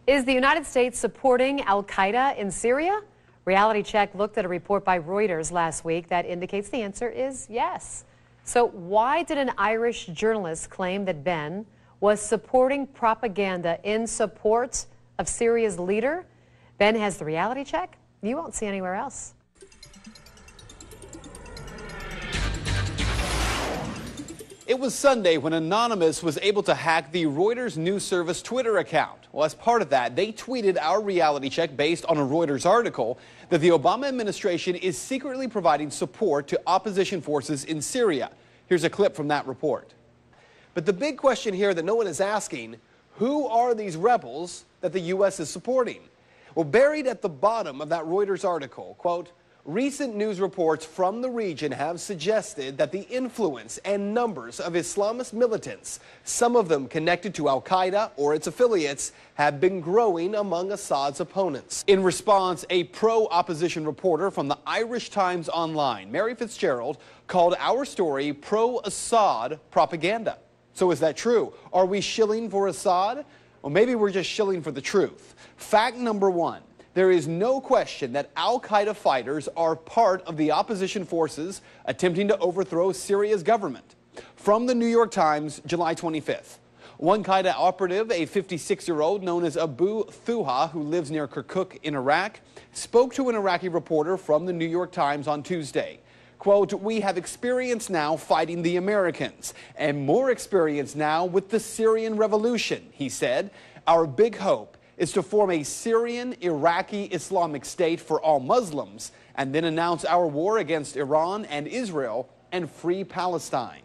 Is the United States supporting al-Qaeda in Syria? Reality Check looked at a report by Reuters last week that indicates the answer is yes. So why did an Irish journalist claim that Ben was supporting propaganda in support of Syria's leader? Ben has the reality check you won't see anywhere else. It was Sunday when Anonymous was able to hack the Reuters news service Twitter account. Well, as part of that, they tweeted our reality check based on a Reuters article that the Obama administration is secretly providing support to opposition forces in Syria. Here's a clip from that report. But the big question here that no one is asking, who are these rebels that the U.S. is supporting? Well, buried at the bottom of that Reuters article, quote, recent news reports from the region have suggested that the influence and numbers of Islamist militants, some of them connected to al-Qaeda or its affiliates, have been growing among Assad's opponents. In response, a pro-opposition reporter from the Irish Times Online, Mary Fitzgerald, called our story pro-Assad propaganda. So is that true? Are we shilling for Assad? Well, maybe we're just shilling for the truth. Fact number one. There is no question that al-Qaeda fighters are part of the opposition forces attempting to overthrow Syria's government. From the New York Times, July 25th. One Qaeda operative, a 56-year-old known as Abu Thuha, who lives near Kirkuk in Iraq, spoke to an Iraqi reporter from the New York Times on Tuesday. Quote, we have experience now fighting the Americans and more experience now with the Syrian revolution, he said. Our big hope is to form a Syrian Iraqi Islamic State for all Muslims and then announce our war against Iran and Israel and free Palestine.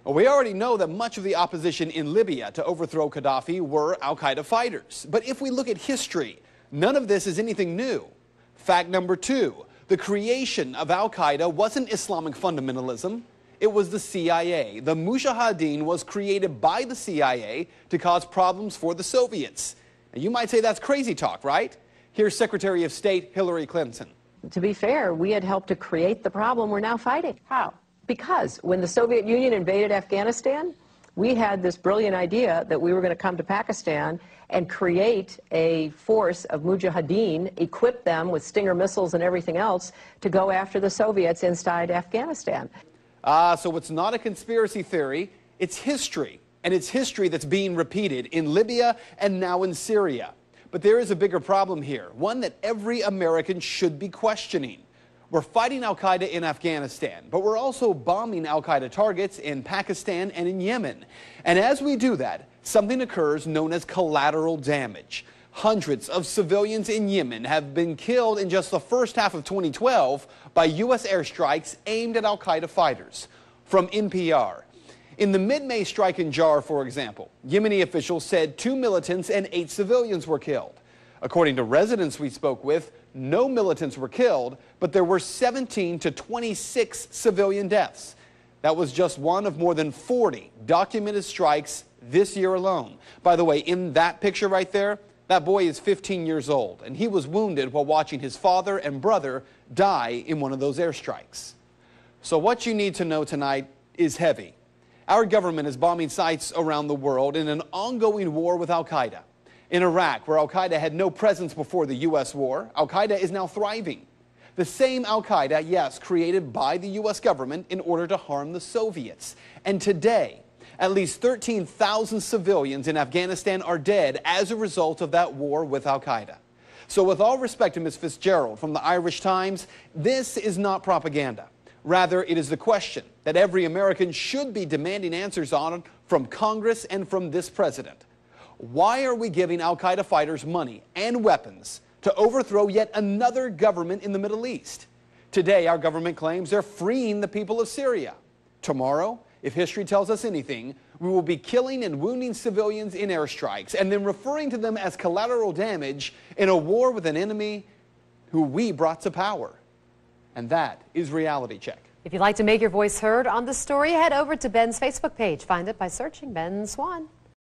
Well, we already know that much of the opposition in Libya to overthrow Gaddafi were al-Qaeda fighters. But if we look at history, none of this is anything new. Fact number two, the creation of al-Qaeda wasn't Islamic fundamentalism. It was the CIA. The Mujahideen was created by the CIA to cause problems for the Soviets. You might say that's crazy talk, right? Here's Secretary of State Hillary Clinton. To be fair, we had helped to create the problem we're now fighting. How? Because when the Soviet Union invaded Afghanistan, we had this brilliant idea that we were going to come to Pakistan and create a force of Mujahideen, equip them with Stinger missiles and everything else to go after the Soviets inside Afghanistan. So it's not a conspiracy theory, it's history. And it's history that's being repeated in Libya and now in Syria. But there is a bigger problem here, one that every American should be questioning. We're fighting al-Qaeda in Afghanistan, but we're also bombing al-Qaeda targets in Pakistan and in Yemen. And as we do that, something occurs known as collateral damage. Hundreds of civilians in Yemen have been killed in just the first half of 2012 by U.S. airstrikes aimed at al-Qaeda fighters. From NPR. In the mid-May strike in Jar, for example, Yemeni officials said 2 militants and 8 civilians were killed. According to residents we spoke with, no militants were killed, but there were 17 to 26 civilian deaths. That was just one of more than 40 documented strikes this year alone. By the way, in that picture right there, that boy is 15 years old, and he was wounded while watching his father and brother die in one of those airstrikes. So what you need to know tonight is heavy. Our government is bombing sites around the world in an ongoing war with al-Qaeda. In Iraq, where al-Qaeda had no presence before the U.S. war, al-Qaeda is now thriving. The same al-Qaeda, yes, created by the U.S. government in order to harm the Soviets. And today, at least 13,000 civilians in Afghanistan are dead as a result of that war with al-Qaeda. So with all respect to Ms. Fitzgerald from the Irish Times, this is not propaganda. Rather, it is the question that every American should be demanding answers on from Congress and from this president. Why are we giving al-Qaeda fighters money and weapons to overthrow yet another government in the Middle East? Today, our government claims they're freeing the people of Syria. Tomorrow, if history tells us anything, we will be killing and wounding civilians in airstrikes and then referring to them as collateral damage in a war with an enemy who we brought to power. And that is Reality Check. If you'd like to make your voice heard on the story, head over to Ben's Facebook page. Find it by searching Ben Swan.